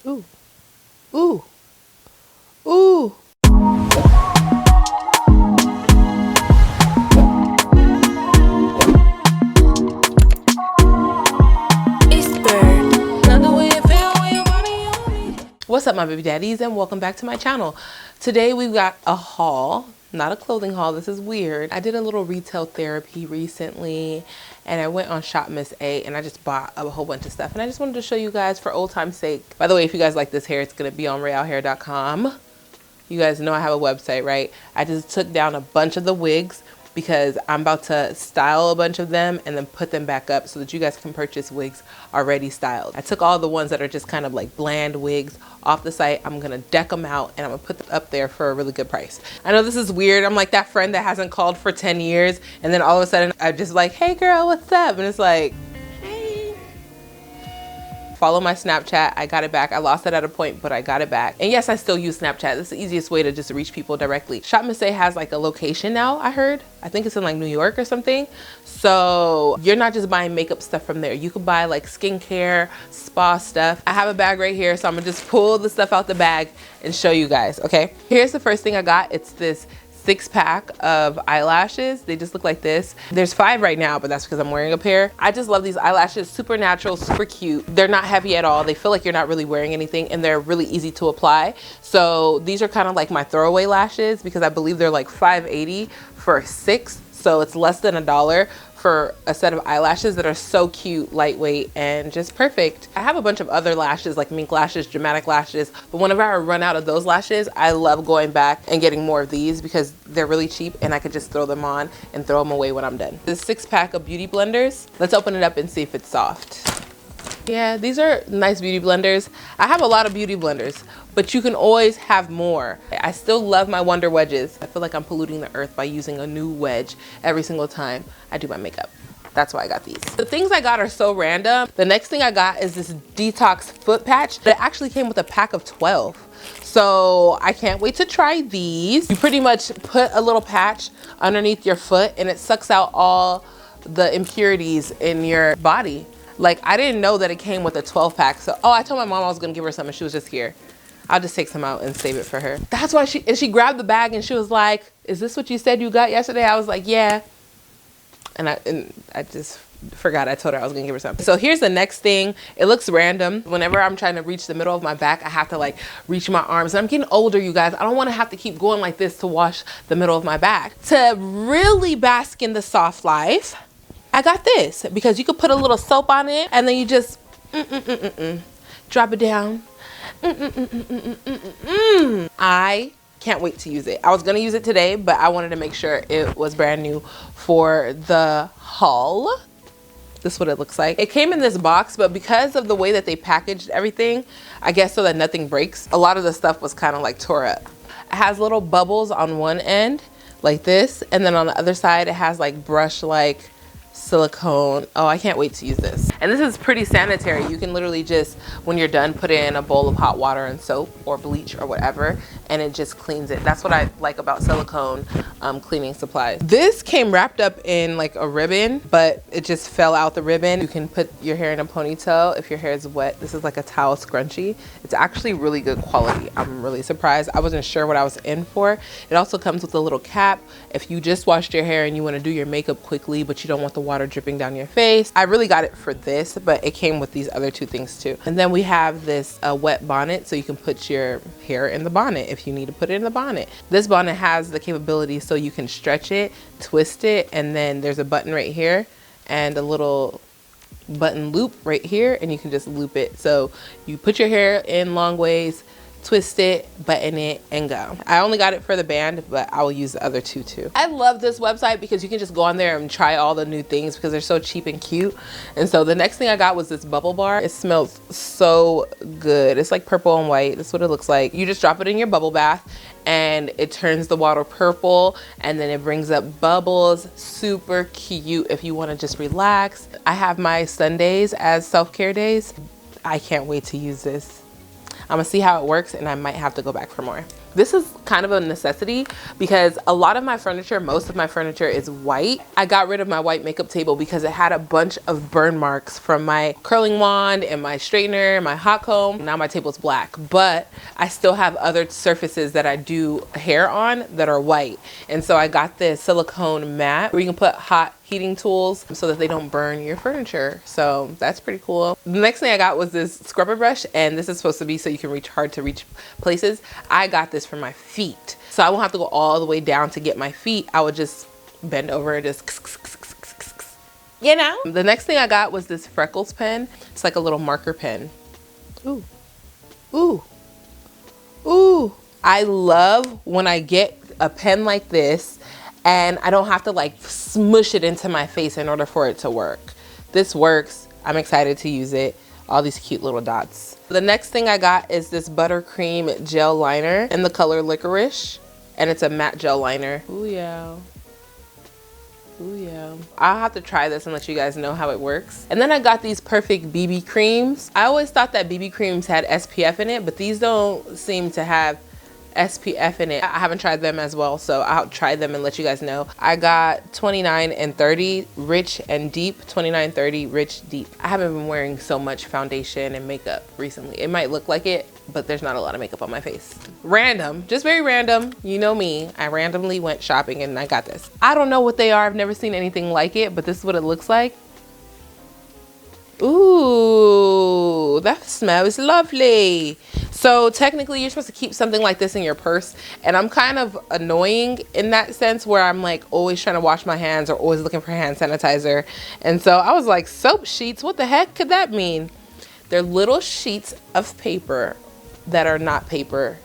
Ooh. Ooh. Ooh. What's up, my baby daddies, and welcome back to my channel. Today we've got a haul, not a clothing haul. This is weird. I did a little retail therapy recently, and I went on Shop Miss A, and I just bought a whole bunch of stuff, and I just wanted to show you guys for old time's sake. By the way, if you guys like this hair, it's gonna be on reyalhair.com. You guys know I have a website, right? I just took down a bunch of the wigs because I'm about to style a bunch of them and then put them back up so that you guys can purchase wigs already styled. I took all the ones that are just kind of like bland wigs off the site. I'm gonna deck them out and I'm gonna put them up there for a really good price. I know this is weird. I'm like that friend that hasn't called for 10 years and then all of a sudden I'm just like, hey girl, what's up? And it's like, follow my Snapchat. I got it back. I lost it at a point, but I got it back. And yes, I still use Snapchat. That's the easiest way to just reach people directly. Shop Miss A has like a location now, I heard. I think it's in like New York or something. So you're not just buying makeup stuff from there. You could buy like skincare, spa stuff. I have a bag right here, so I'm gonna just pull the stuff out the bag and show you guys, okay? Here's the first thing I got. It's this 6-pack of eyelashes. They just look like this. There's 5 right now, but that's because I'm wearing a pair. I just love these eyelashes. Super natural, super cute. They're not heavy at all. They feel like you're not really wearing anything, and they're really easy to apply. So these are kind of like my throwaway lashes because I believe they're like $5.80 for 6. So it's less than $1 for a set of eyelashes that are so cute, lightweight, and just perfect. I have a bunch of other lashes like mink lashes, dramatic lashes, but whenever I run out of those lashes, I love going back and getting more of these because they're really cheap and I could just throw them on and throw them away when I'm done. This 6-pack of beauty blenders. Let's open it up and see if it's soft. Yeah, these are nice beauty blenders. I have a lot of beauty blenders, but you can always have more. I still love my Wonder Wedges. I feel like I'm polluting the earth by using a new wedge every single time I do my makeup. That's why I got these. The things I got are so random. The next thing I got is this Detox foot patch that actually came with a pack of 12. So I can't wait to try these. You pretty much put a little patch underneath your foot and it sucks out all the impurities in your body. Like, I didn't know that it came with a 12-pack. So, I told my mom I was gonna give her some and she was just here. I'll just take some out and save it for her. That's why she grabbed the bag and she was like, is this what you said you got yesterday? I was like, yeah. And I just forgot. I told her I was gonna give her some. So here's the next thing. It looks random. Whenever I'm trying to reach the middle of my back, I have to like reach my arms. And I'm getting older, you guys. I don't wanna have to keep going like this to wash the middle of my back. To really bask in the soft life, I got this because you could put a little soap on it and then you just drop it down. I can't wait to use it. I was gonna use it today, but I wanted to make sure it was brand new for the haul. This is what it looks like. It came in this box, but because of the way that they packaged everything, I guess so that nothing breaks, a lot of the stuff was kind of like tore up. It has little bubbles on one end like this, and then on the other side it has like brush like silicone. Oh, I can't wait to use this. And this is pretty sanitary. You can literally just, when you're done, put it in a bowl of hot water and soap or bleach or whatever, and it just cleans it. That's what I like about silicone cleaning supplies. This came wrapped up in like a ribbon, but it just fell out the ribbon. You can put your hair in a ponytail if your hair is wet. This is like a towel scrunchie. It's actually really good quality. I'm really surprised. I wasn't sure what I was in for. It also comes with a little cap. If you just washed your hair and you want to do your makeup quickly, but you don't want the water dripping down your face. I really got it for this, but it came with these other 2 things too. And then we have this wet bonnet, so you can put your hair in the bonnet if you need to put it in the bonnet. This bonnet has the capability so you can stretch it, twist it, and then there's a button right here and a little button loop right here, and you can just loop it. So you put your hair in long ways, twist it, button it, and go. I only got it for the band, but I will use the other 2 too. I love this website because you can just go on there and try all the new things because they're so cheap and cute. And so the next thing I got was this bubble bar. It smells so good. It's like purple and white. That's what it looks like. You just drop it in your bubble bath and it turns the water purple and then it brings up bubbles. Super cute if you want to just relax. I have my Sundays as self-care days. I can't wait to use this. I'm gonna see how it works and I might have to go back for more. This is kind of a necessity because a lot of my furniture, most of my furniture is white. I got rid of my white makeup table because it had a bunch of burn marks from my curling wand and my straightener, my hot comb. Now my table's black, but I still have other surfaces that I do hair on that are white. And so I got this silicone mat where you can put hot heating tools so that they don't burn your furniture. So that's pretty cool. The next thing I got was this scrubber brush, and this is supposed to be so you can reach hard to reach places. I got this for my feet, so I won't have to go all the way down to get my feet. I would just bend over and just, you know. The next thing I got was this Freckles pen. It's like a little marker pen. Ooh, ooh, ooh. I love when I get a pen like this and I don't have to like smush it into my face in order for it to work. This works. I'm excited to use it. All these cute little dots. The next thing I got is this Buttercream gel liner in the color Licorice, and it's a matte gel liner. Ooh yeah. Ooh yeah. I'll have to try this and let you guys know how it works. And then I got these Perfect BB creams. I always thought that BB creams had SPF in it, but these don't seem to have SPF in it. I haven't tried them as well, so I'll try them and let you guys know. I got 29 and 30 Rich and Deep. 29, 30 Rich, Deep. I haven't been wearing so much foundation and makeup recently. It might look like it, but there's not a lot of makeup on my face. Random, just very random. You know me, I randomly went shopping and I got this. I don't know what they are. I've never seen anything like it, but this is what it looks like. Ooh, that smells lovely. So technically you're supposed to keep something like this in your purse, and I'm kind of annoying in that sense where I'm like always trying to wash my hands or always looking for hand sanitizer. And so I was like, soap sheets, what the heck could that mean? They're little sheets of paper that are not paper,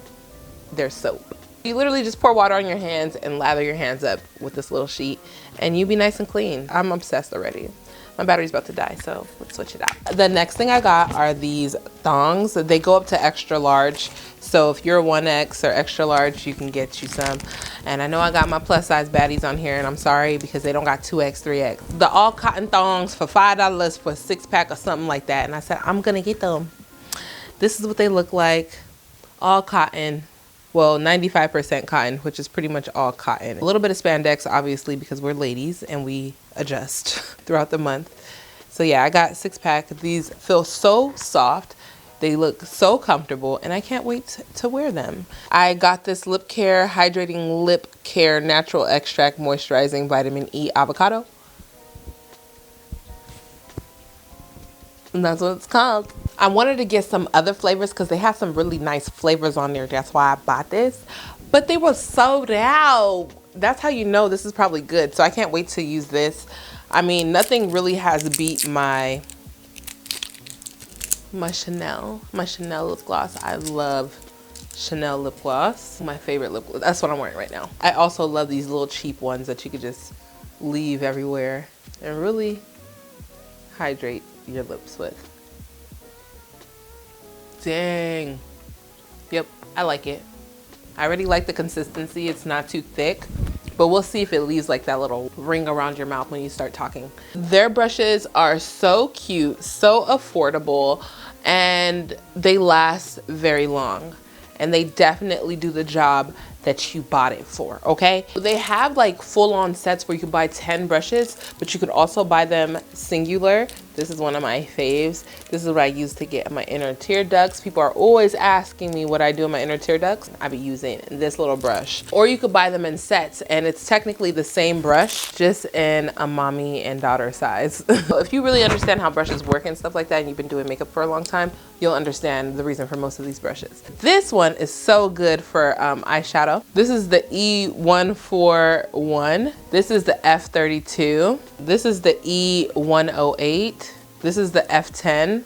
they're soap. You literally just pour water on your hands and lather your hands up with this little sheet and you be nice and clean. I'm obsessed already. My battery's about to die, so let's switch it out. The next thing I got are these thongs. They go up to extra large. So if you're a 1X or extra large, you can get you some. And I know I got my plus size baddies on here, and I'm sorry because they don't got 2X, 3X. The all cotton thongs for $5 for a 6-pack or something like that. And I said, I'm gonna get them. This is what they look like. All cotton. Well, 95% cotton, which is pretty much all cotton. A little bit of spandex, obviously, because we're ladies and we adjust throughout the month. So yeah, I got 6-pack. These feel so soft. They look so comfortable and I can't wait to wear them. I got this Lip Care Hydrating Lip Care Natural Extract Moisturizing Vitamin E Avocado. And that's what it's called. I wanted to get some other flavors because they have some really nice flavors on there. That's why I bought this. But they were sold out. That's how you know this is probably good. So I can't wait to use this. I mean, nothing really has beat my Chanel lip gloss. I love Chanel lip gloss. My favorite lip gloss. That's what I'm wearing right now. I also love these little cheap ones that you could just leave everywhere and really hydrate your lips with. Dang. Yep, I like it. I already like the consistency. It's not too thick, but we'll see if it leaves like that little ring around your mouth when you start talking. Their brushes are so cute, so affordable, and they last very long. And they definitely do the job that you bought it for, okay? They have like full-on sets where you can buy 10 brushes, but you could also buy them singular. This is one of my faves. This is what I use to get my inner tear ducts. People are always asking me what I do in my inner tear ducts. I be using this little brush. Or you could buy them in sets, and it's technically the same brush, just in a mommy and daughter size. If you really understand how brushes work and stuff like that, and you've been doing makeup for a long time, you'll understand the reason for most of these brushes. This one is so good for eyeshadow. This is the E141. This is the F32. This is the E108. This is the F10.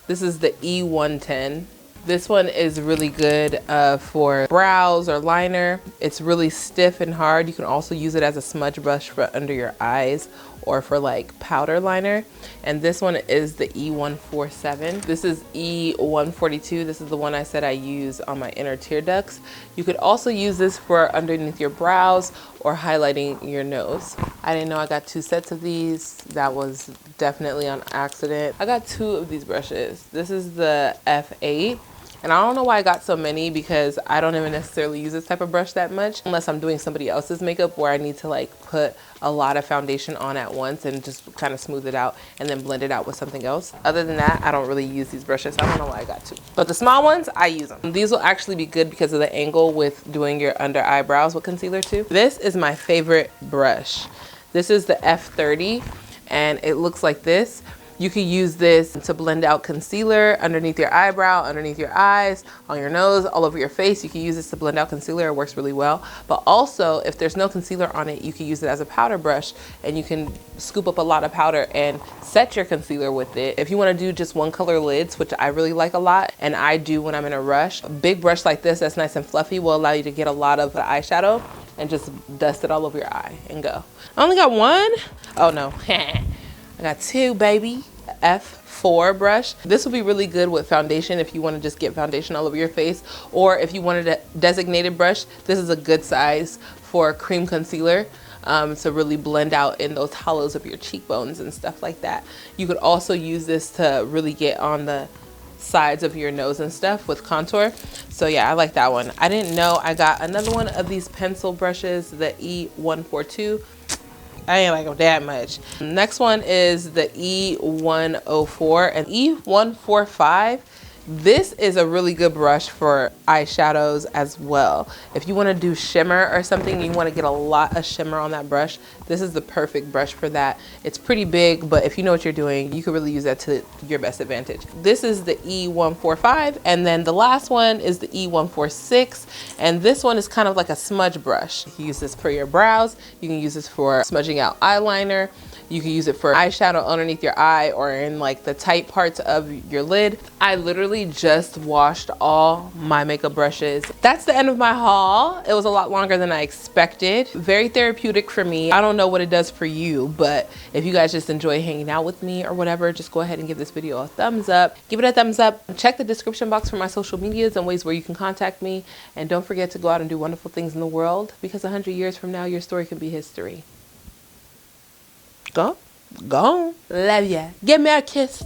This is the E110. This one is really good for brows or liner. It's really stiff and hard. You can also use it as a smudge brush for under your eyes or for like powder liner. And this one is the E147. This is E142. This is the one I said I use on my inner tear ducts. You could also use this for underneath your brows or highlighting your nose. I didn't know I got 2 sets of these. That was definitely on accident. I got 2 of these brushes. This is the F8. And I don't know why I got so many, because I don't even necessarily use this type of brush that much unless I'm doing somebody else's makeup where I need to like put a lot of foundation on at once and just kind of smooth it out and then blend it out with something else. Other than that, I don't really use these brushes. I don't know why I got two. But the small ones, I use them. These will actually be good because of the angle with doing your under eyebrows with concealer too. This is my favorite brush. This is the F30 and it looks like this. You could use this to blend out concealer underneath your eyebrow, underneath your eyes, on your nose, all over your face. You can use this to blend out concealer. It works really well. But also, if there's no concealer on it, you can use it as a powder brush and you can scoop up a lot of powder and set your concealer with it. If you want to do just one color lids, which I really like a lot, and I do when I'm in a rush, a big brush like this that's nice and fluffy will allow you to get a lot of the eyeshadow and just dust it all over your eye and go. I only got one? Oh no. I got two, baby. F4 brush. This will be really good with foundation if you want to just get foundation all over your face, or if you wanted a designated brush, this is a good size for cream concealer to really blend out in those hollows of your cheekbones and stuff like that. You could also use this to really get on the sides of your nose and stuff with contour. So yeah, I like that one. I didn't know I got another one of these pencil brushes, the E142. I ain't like them that much. Next one is the E104 and E145. This is a really good brush for eyeshadows as well. If you want to do shimmer or something, you want to get a lot of shimmer on that brush, this is the perfect brush for that. It's pretty big, but if you know what you're doing, you can really use that to your best advantage. This is the E145, and then the last one is the E146, and this one is kind of like a smudge brush. You can use this for your brows, you can use this for smudging out eyeliner, you can use it for eyeshadow underneath your eye or in like the tight parts of your lid. I literally just washed all my makeup brushes. That's the end of my haul. It was a lot longer than I expected. Very therapeutic for me. I don't know what it does for you, but if you guys just enjoy hanging out with me or whatever, just go ahead and give this video a thumbs up. Give it a thumbs up. Check the description box for my social medias and ways where you can contact me. And don't forget to go out and do wonderful things in the world, because 100 years from now, your story can be history. Go. Love ya. Give me a kiss.